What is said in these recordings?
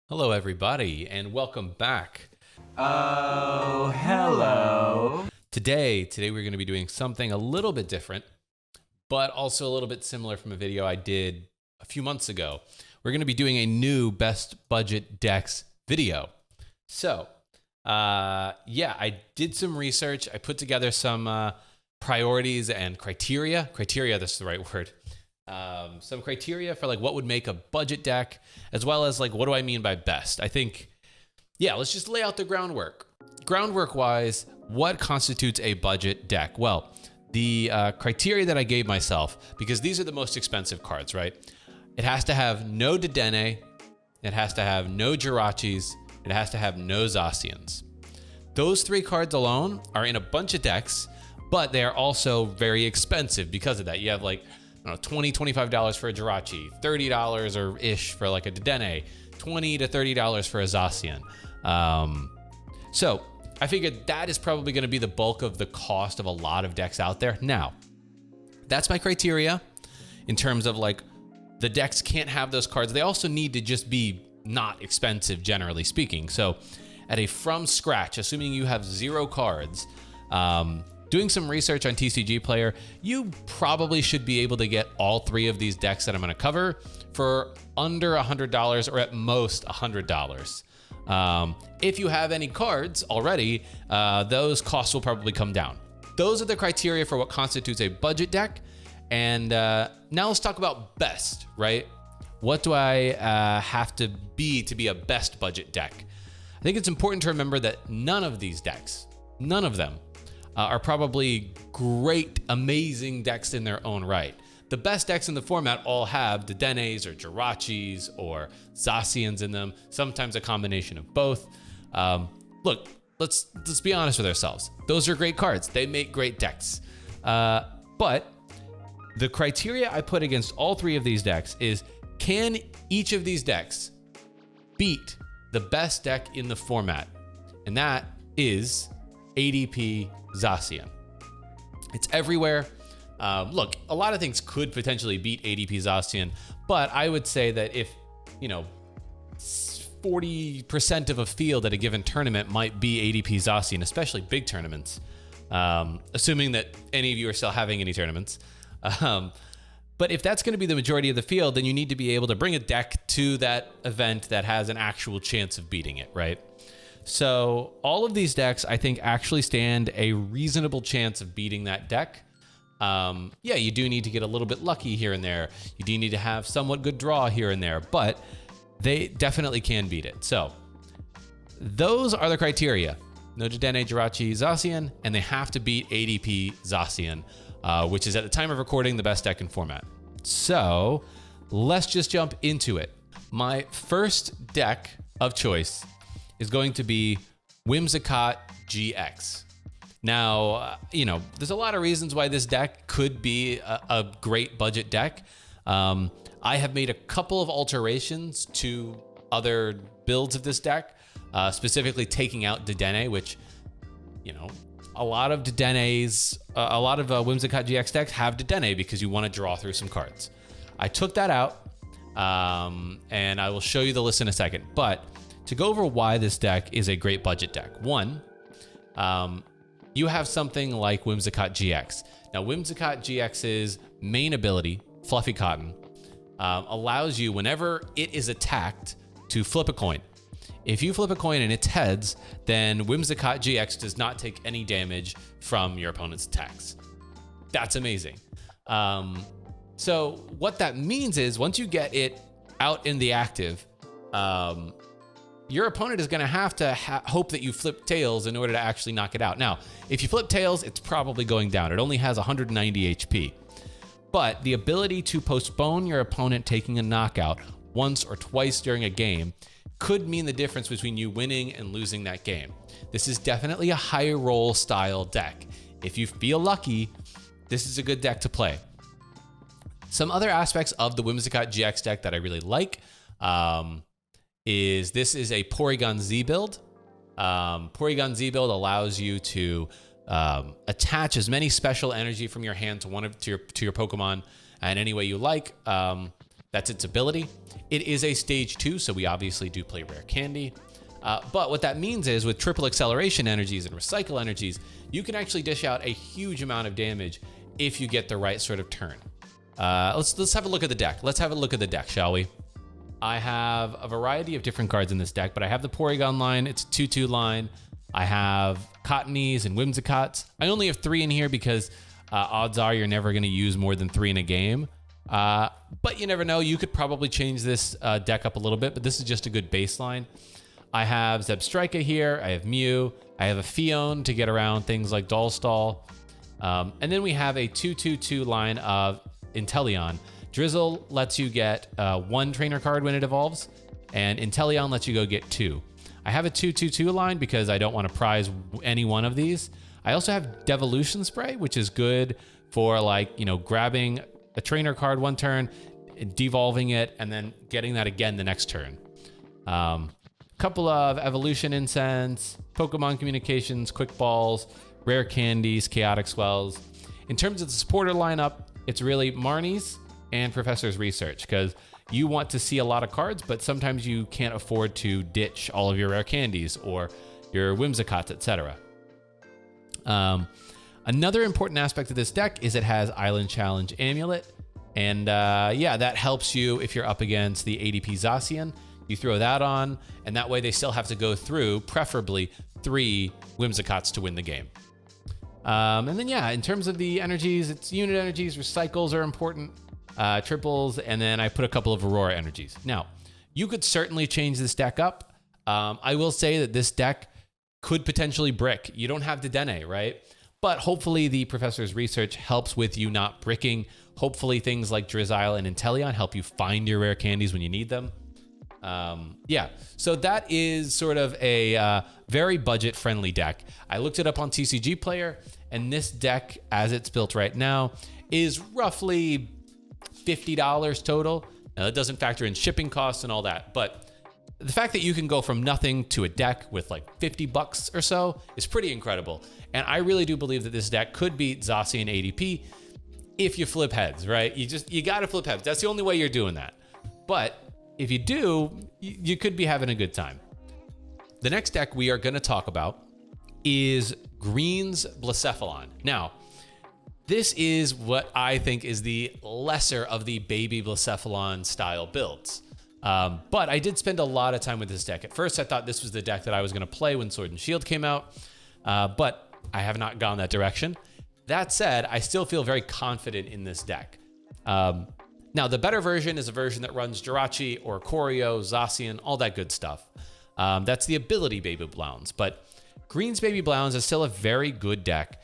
Hello everybody and welcome back. Oh, hello. Today we're going to be doing something a little bit different, but also a little bit similar from a video I did a few months ago. We're going to be doing a new best budget decks video. So, I did some research. I put together some priorities and criteria. That's the right word. Some criteria for like what would make a budget deck, as well as like what do I mean by best. I think, let's just lay out the groundwork. Groundwork wise, what constitutes a budget deck? Well, the criteria that I gave myself, because these are the most expensive cards, right? It has to have no Dedenne, it has to have no Jirachis, it has to have no Zacians. Those three cards alone are in a bunch of decks, but they are also very expensive because of that. You have like, I don't know, $20, $25 for a Jirachi, $30 or ish for like a Dedenne, $20 to $30 for a Zacian. So I figured that is probably going to be the bulk of the cost of a lot of decks out there. Now, that's my criteria in terms of like the decks can't have those cards. They also need to just be not expensive, generally speaking. So at a from scratch, assuming you have 0 cards, doing some research on TCG Player, you probably should be able to get all 3 of these decks that I'm going to cover for under $100 or at most $100. If you have any cards already, those costs will probably come down. Those are the criteria for what constitutes a budget deck. And now let's talk about best, right? What do I have to be a best budget deck? I think it's important to remember that none of these decks, none of them, are probably great, amazing decks in their own right. The best decks in the format all have Dedennes or Jirachis or Zacians in them, sometimes a combination of both. Look, let's be honest with ourselves. Those are great cards. They make great decks. But the criteria I put against all 3 of these decks is, can each of these decks beat the best deck in the format? And that is ADP Zacian. It's everywhere. Look, a lot of things could potentially beat ADP Zacian, but I would say that if, 40% of a field at a given tournament might be ADP Zacian, especially big tournaments, assuming that any of you are still having any tournaments. But if that's going to be the majority of the field, then you need to be able to bring a deck to that event that has an actual chance of beating it, right? So all of these decks, I think, actually stand a reasonable chance of beating that deck. You do need to get a little bit lucky here and there. You do need to have somewhat good draw here and there, but they definitely can beat it. So those are the criteria. No Dedenne, Jirachi, Zacian, and they have to beat ADP Zacian, which is at the time of recording the best deck in format. So let's just jump into it. My first deck of choice is going to be Whimsicott-GX. Now, there's a lot of reasons why this deck could be a great budget deck. I have made a couple of alterations to other builds of this deck, specifically taking out Dedenne, which, a lot of Dedennes, a lot of Whimsicott-GX decks have Dedenne because you want to draw through some cards. I took that out, and I will show you the list in a second. But to go over why this deck is a great budget deck. One, you have something like Whimsicott-GX. Now, Whimsicott-GX's main ability, Fluffy Cotton, allows you, whenever it is attacked, to flip a coin. If you flip a coin and it's heads, then Whimsicott-GX does not take any damage from your opponent's attacks. That's amazing. So what that means is, once you get it out in the active, your opponent is going to have to hope that you flip tails in order to actually knock it out. Now, if you flip tails, it's probably going down. It only has 190 HP. But the ability to postpone your opponent taking a knockout once or twice during a game could mean the difference between you winning and losing that game. This is definitely a high roll style deck. If you feel lucky, this is a good deck to play. Some other aspects of the Whimsicott-GX deck that I really like, this is a Porygon-Z build. Porygon-Z build allows you to attach as many special energy from your hand to your Pokemon in any way you like. That's its ability. It is a stage 2, so we obviously do play Rare Candy. But what that means is with triple acceleration energies and recycle energies, you can actually dish out a huge amount of damage if you get the right sort of turn. Let's have a look at the deck. Let's have a look at the deck, shall we? I have a variety of different cards in this deck, but I have the Porygon line. It's a 2/2 line. I have Cottonees and Whimsicotts. I only have 3 in here because odds are you're never going to use more than 3 in a game. But you never know. You could probably change this deck up a little bit, but this is just a good baseline. I have Zebstrika here. I have Mew. I have a Phione to get around things like Dullstall. And then we have a 2/2/2 line of Inteleon. Drizzile lets you get 1 trainer card when it evolves, and Inteleon lets you go get 2. I have a 2/2/2 line because I don't want to prize any one of these. I also have Devolution Spray, which is good for grabbing a trainer card one turn, devolving it, and then getting that again the next turn. Couple of Evolution Incense, Pokémon Communications, Quick Balls, Rare Candies, Chaotic Swells. In terms of the supporter lineup, it's really Marnie's and Professor's Research, because you want to see a lot of cards, but sometimes you can't afford to ditch all of your Rare Candies or your Whimsicotts, etc. Another important aspect of this deck is it has Island Challenge Amulet, and that helps you if you're up against the ADP Zacian. You throw that on, and that way they still have to go through, preferably, 3 Whimsicotts to win the game. And then, in terms of the energies, it's unit energies, recycles are important, triples, and then I put a couple of Aurora energies. Now, you could certainly change this deck up. I will say that this deck could potentially brick. You don't have Dedenne, right? But hopefully the Professor's Research helps with you not bricking. Hopefully things like Drizzile and Inteleon help you find your Rare Candies when you need them. So that is sort of a very budget-friendly deck. I looked it up on TCG Player, and this deck, as it's built right now, is roughly $50 total. Now, that doesn't factor in shipping costs and all that, but the fact that you can go from nothing to a deck with like $50 or so is pretty incredible. And I really do believe that this deck could beat Zacian ADP if you flip heads, right? You got to flip heads. That's the only way you're doing that. But if you do, you could be having a good time. The next deck we are going to talk about is Green's Blacephalon. Now, this is what I think is the lesser of the baby Blacephalon style builds. But I did spend a lot of time with this deck. At first, I thought this was the deck that I was going to play when Sword and Shield came out, but I have not gone that direction. That said, I still feel very confident in this deck. Now, the better version is a version that runs Jirachi or Choreo, Zacian, all that good stuff. That's the ability Baby Blounds, but Green's Baby Blounds is still a very good deck.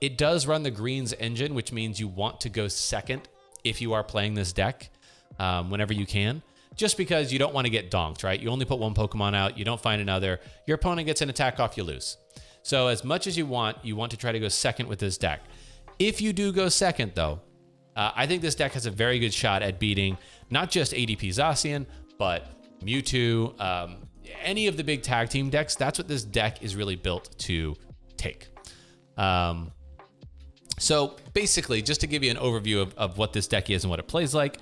It does run the Green's engine, which means you want to go second if you are playing this deck whenever you can, just because you don't want to get donked, right? You only put 1 Pokemon out, you don't find another, your opponent gets an attack off, you lose. So as much as you want to try to go second with this deck. If you do go second, though, I think this deck has a very good shot at beating not just ADP Zacian, but Mewtwo, any of the big tag team decks. That's what this deck is really built to take. So basically, just to give you an overview of what this deck is and what it plays like,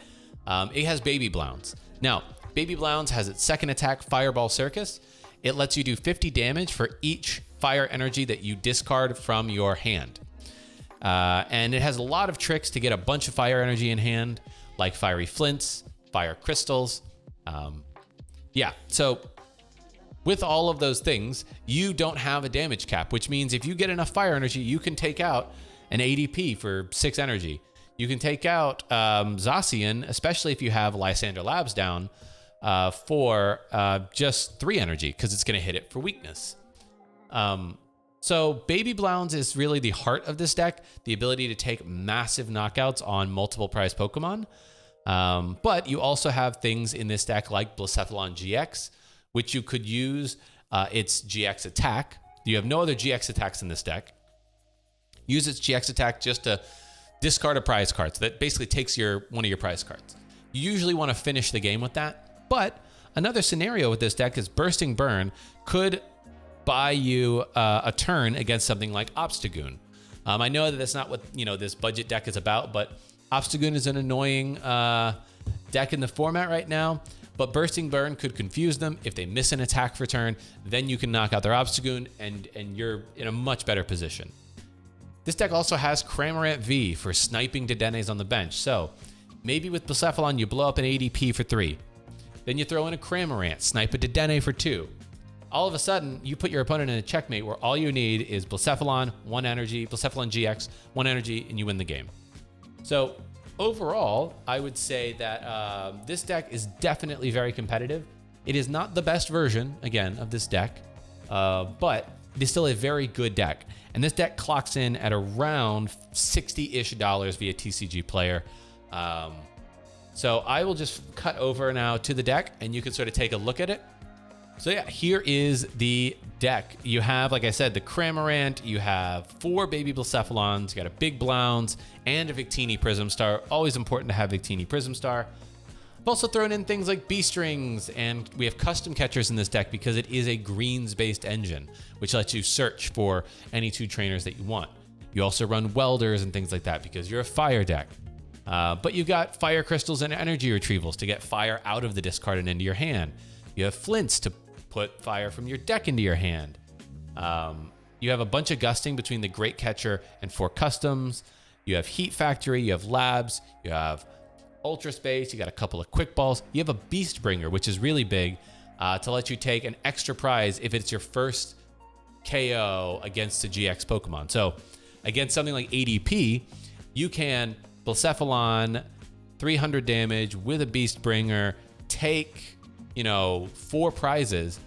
it has Baby Blounds. Now, Baby Blounds has its second attack, Fireball Circus. It lets you do 50 damage for each fire energy that you discard from your hand. And it has a lot of tricks to get a bunch of fire energy in hand, like Fiery Flints, Fire Crystals. So with all of those things, you don't have a damage cap, which means if you get enough fire energy, you can take out an ADP for 6 energy. You can take out Zacian, especially if you have Lysandre Labs down, for just 3 energy, because it's going to hit it for weakness. So Baby Blounds is really the heart of this deck, the ability to take massive knockouts on multiple prize Pokemon. But you also have things in this deck like Blacephalon GX, which you could use its GX attack. You have no other GX attacks in this deck. Use its GX attack just to discard a prize card. So that basically takes one of your prize cards. You usually want to finish the game with that. But another scenario with this deck is Bursting Burn could buy you a turn against something like Obstagoon. I know that that's not what this budget deck is about, but Obstagoon is an annoying deck in the format right now, but Bursting Burn could confuse them. If they miss an attack for turn, then you can knock out their Obstagoon, and you're in a much better position. This deck also has Cramorant V for sniping Dedennes on the bench. So maybe with Blacephalon, you blow up an ADP for 3. Then you throw in a Cramorant, snipe a Dedenne for 2. All of a sudden, you put your opponent in a checkmate where all you need is Blacephalon, 1 energy, Blacephalon GX, 1 energy, and you win the game. So overall, I would say that this deck is definitely very competitive. It is not the best version, again, of this deck, but it is still a very good deck. And this deck clocks in at around $60-ish via TCG Player. So I will just cut over now to the deck, and you can sort of take a look at it. So yeah, here is the deck. You have, like I said, the Cramorant, you have 4 baby Blacephalons, you got a big Blounce, and a Victini Prism Star. Always important to have Victini Prism Star. I've also thrown in things like B-Strings, and we have custom catchers in this deck because it is a greens-based engine, which lets you search for any 2 trainers that you want. You also run Welders and things like that because you're a fire deck. But you've got Fire Crystals and Energy Retrievals to get fire out of the discard and into your hand. You have Flints to put fire from your deck into your hand. You have a bunch of gusting between the Great Catcher and 4 customs. You have Heat Factory, you have Labs, you have Ultra Space, you got a couple of Quick Balls. You have a Beast Bringer, which is really big, to let you take an extra prize if it's your first KO against a GX Pokemon. So against something like ADP, you can Blacephalon, 300 damage with a Beast Bringer, take 4 prizes,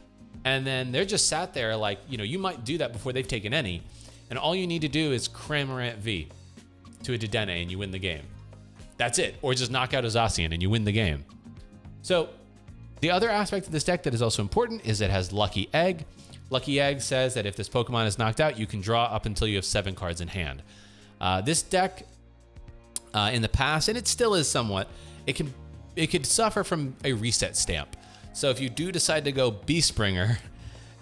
and then they're just sat there like, you might do that before they've taken any, and all you need to do is Cramorant V to a Dedenne and you win the game. That's it. Or just knock out a Zacian and you win the game. So the other aspect of this deck that is also important is it has Lucky Egg. Lucky Egg says that if this Pokemon is knocked out, you can draw up until you have 7 cards in hand. This deck in the past, and it still is somewhat, it could suffer from a reset stamp. So if you do decide to go Beast Bringer,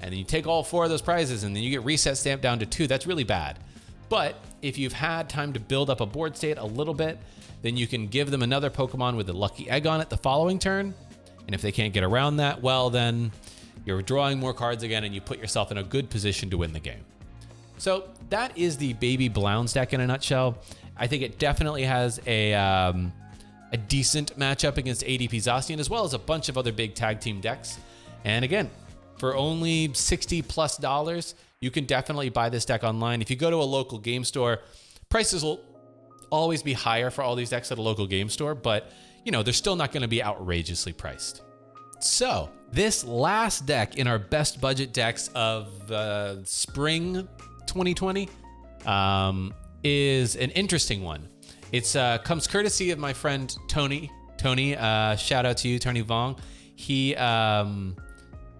and then you take all 4 of those prizes, and then you get reset stamp down to 2, that's really bad. But if you've had time to build up a board state a little bit, then you can give them another Pokemon with a Lucky Egg on it the following turn. And if they can't get around that, well, then you're drawing more cards again, and you put yourself in a good position to win the game. So that is the Baby Blounce deck in a nutshell. I think it definitely has a decent matchup against ADP Zacian, as well as a bunch of other big tag team decks. And again, for only $60+, you can definitely buy this deck online. If you go to a local game store, prices will always be higher for all these decks at a local game store, but they're still not going to be outrageously priced. So this last deck in our best budget decks of spring 2020 is an interesting one. It's comes courtesy of my friend Tony. Shout out to you, Tony Vuong.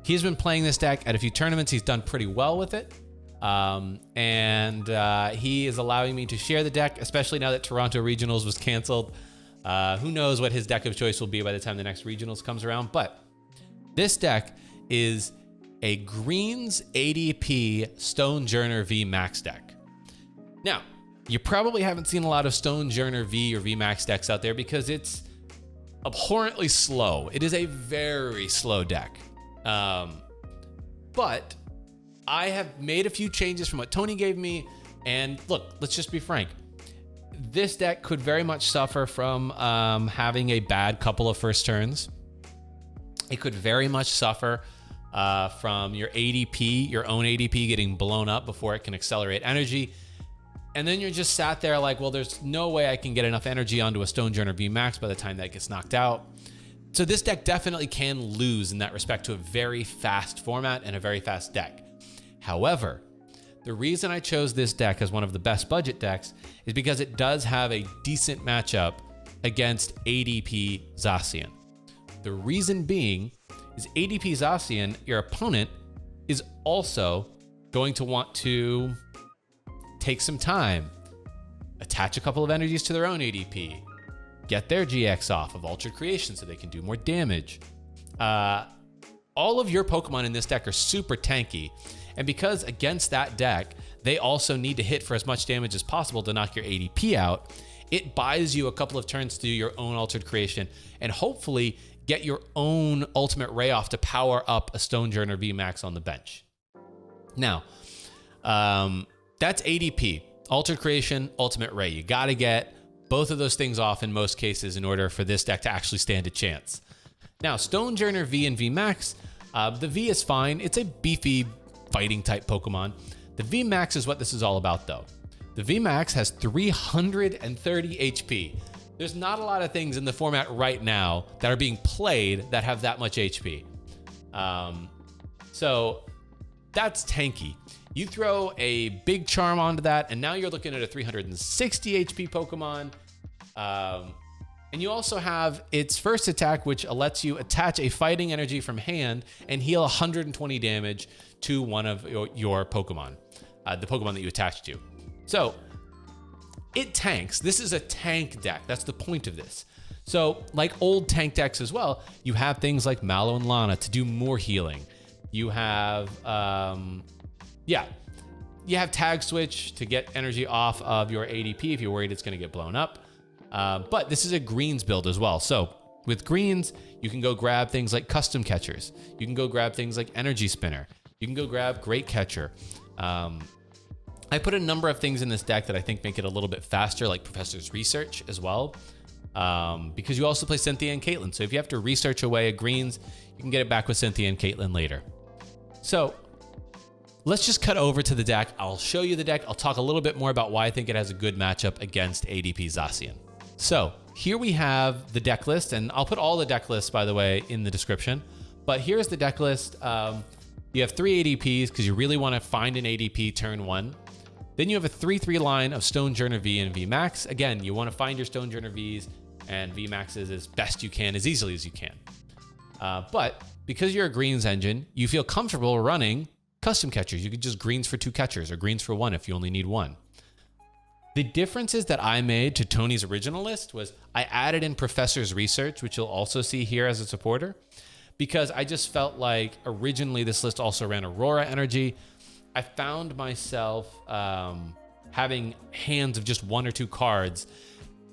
He's been playing this deck at a few tournaments. He's done pretty well with it. And he is allowing me to share the deck, especially now that Toronto Regionals was canceled. Who knows what his deck of choice will be by the time the next Regionals comes around. But this deck is a greens ADP Stonejourner VMAX deck. Now, you probably haven't seen a lot of Stonejourner V or VMAX decks out there because it's abhorrently slow. It is a very slow deck. But I have made a few changes from what Tony gave me. And look, let's just be frank. This deck could very much suffer from having a bad couple of first turns. It could very much suffer from your ADP, your own ADP getting blown up before it can accelerate energy. And then you're just sat there like, well, there's no way I can get enough energy onto a Stonejourner VMAX by the time that gets knocked out. So this deck definitely can lose in that respect to a very fast format and a very fast deck. However, the reason I chose this deck as one of the best budget decks is because it does have a decent matchup against ADP Zacian. The reason being is ADP Zacian, your opponent, is also going to want to take some time, attach a couple of energies to their own ADP, get their GX off of Ultra Creation so they can do more damage. All of your Pokemon in this deck are super tanky, and because against that deck, they also need to hit for as much damage as possible to knock your ADP out, it buys you a couple of turns to do your own altered creation and hopefully get your own ultimate Ray off to power up a Stonejourner VMAX on the bench. Now, that's ADP, altered creation, ultimate Ray. You got to get both of those things off in most cases in order for this deck to actually stand a chance. Now, Stonejourner V and VMAX, the V is fine. It's a beefy fighting type Pokemon. The VMAX is what this is all about though. The VMAX has 330 HP. There's not a lot of things in the format right now that are being played that have that much HP. So that's tanky. You throw a big charm onto that, and now you're looking at a 360 HP Pokemon. And you also have its first attack, which lets you attach a fighting energy from hand and heal 120 damage to one of your Pokemon, the Pokemon that you attach to. So it tanks. This is a tank deck. That's the point of this. So like old tank decks as well, you have things like Mallow and Lana to do more healing. You have, you have Tag Switch to get energy off of your ADP if you're worried it's going to get blown up. But this is a greens build as well. So with greens, you can go grab things like Custom Catchers. You can go grab things like Energy Spinner. You can go grab Great Catcher. I put a number of things in this deck that I think make it a little bit faster, like Professor's Research as well, because you also play Cynthia and Caitlyn. So if you have to research away a greens, you can get it back with Cynthia and Caitlyn later. So let's just cut over to the deck. I'll show you the deck. I'll talk a little bit more about why I think it has a good matchup against ADP Zacian. So here we have the deck list, and I'll put all the deck lists, by the way, in the description. But here's the deck list. You have 3 ADPs because you really want to find an ADP turn 1. Then you have a 3-3 line of Stonejourner V and VMAX. Again, you want to find your Stonejourner Vs and VMAXs as best you can, as easily as you can. But because you're a greens engine, you feel comfortable running Custom Catchers. You could just greens for 2 catchers or greens for 1 if you only need 1. The differences that I made to Tony's original list was I added in Professor's Research, which you'll also see here as a supporter, because I just felt like originally this list also ran Aurora Energy. I found myself having hands of just 1 or 2 cards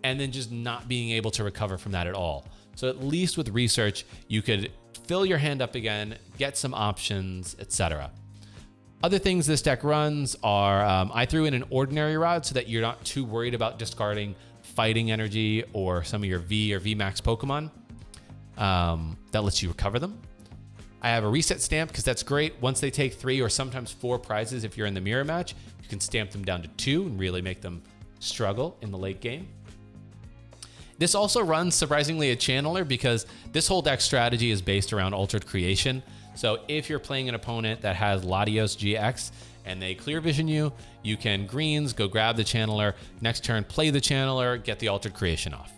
and then just not being able to recover from that at all. So at least with Research, you could fill your hand up again, get some options, etc. Other things this deck runs are, I threw in an ordinary route so that you're not too worried about discarding fighting energy or some of your V or VMAX Pokemon. That lets you recover them. I have a reset stamp because that's great. Once they take 3 or sometimes 4 prizes, if you're in the mirror match, you can stamp them down to 2 and really make them struggle in the late game. This also runs, surprisingly, a channeler because this whole deck strategy is based around altered creation. So if you're playing an opponent that has Latios GX and they clear vision you, you can greens, go grab the channeler, next turn play the channeler, get the altered creation off.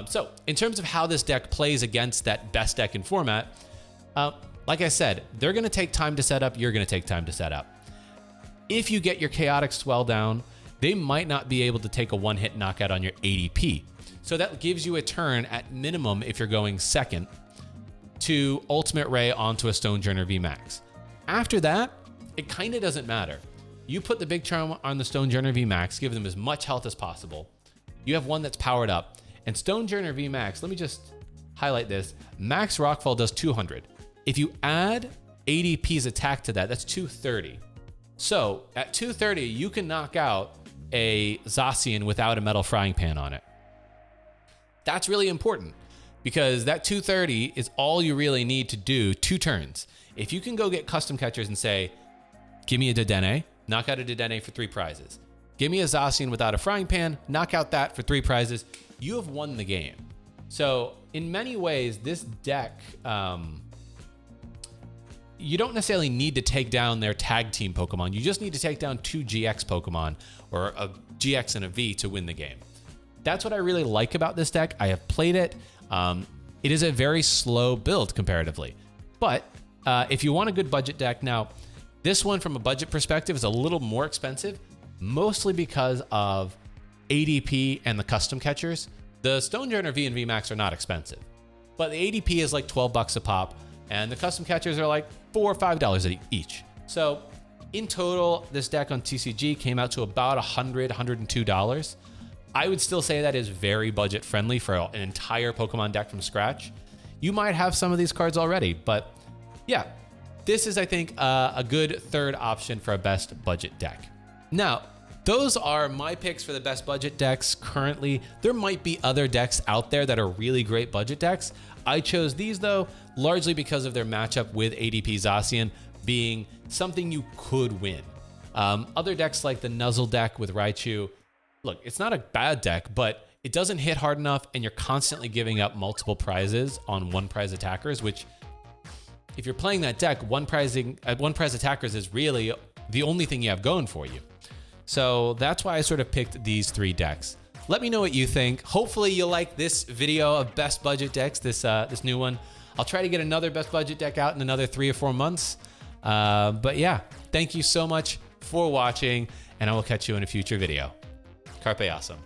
So in terms of how this deck plays against that best deck in format, like I said, they're going to take time to set up, you're going to take time to set up. If you get your Chaotic Swell down, they might not be able to take a one-hit knockout on your ADP. So that gives you a turn at minimum if you're going second to Ultimate Ray onto a Stonejourner VMAX. After that, it kind of doesn't matter. You put the big charm on the Stonejourner VMAX, give them as much health as possible. You have one that's powered up. And Stonejourner VMAX, let me just highlight this. Max Rockfall does 200. If you add ADP's attack to that, that's 230. So at 230, you can knock out a Zacian without a metal frying pan on it. That's really important because that 230 is all you really need to do 2 turns. If you can go get Custom Catchers and say, give me a Dedenne, knock out a Dedenne for 3 prizes. Give me a Zacian without a frying pan, knock out that for 3 prizes. You have won the game. So in many ways, this deck, you don't necessarily need to take down their tag team Pokemon. You just need to take down 2 GX Pokemon or a GX and a V to win the game. That's what I really like about this deck. I have played it. It is a very slow build comparatively. But if you want a good budget deck, now this one from a budget perspective is a little more expensive, mostly because of ADP and the Custom Catchers. The Stonejourner V and VMAX are not expensive, but the ADP is like 12 bucks a pop, and the Custom Catchers are like $4 or $5 each. So in total, this deck on TCG came out to about $100, $102. I would still say that is very budget friendly for an entire Pokemon deck from scratch. You might have some of these cards already, but yeah, this is, I think, a good third option for a best budget deck. Now, those are my picks for the best budget decks currently. There might be other decks out there that are really great budget decks. I chose these though, largely because of their matchup with ADP Zacian being something you could win. Other decks like the Nuzzle deck with Raichu, look, it's not a bad deck, but it doesn't hit hard enough and you're constantly giving up multiple prizes on one prize attackers, which if you're playing that deck, one prize attackers is really the only thing you have going for you. So that's why I sort of picked these 3 decks. Let me know what you think. Hopefully you'll like this video of best budget decks, this new one. I'll try to get another best budget deck out in another 3 or 4 months. But yeah, thank you so much for watching, and I will catch you in a future video. Carpe awesome.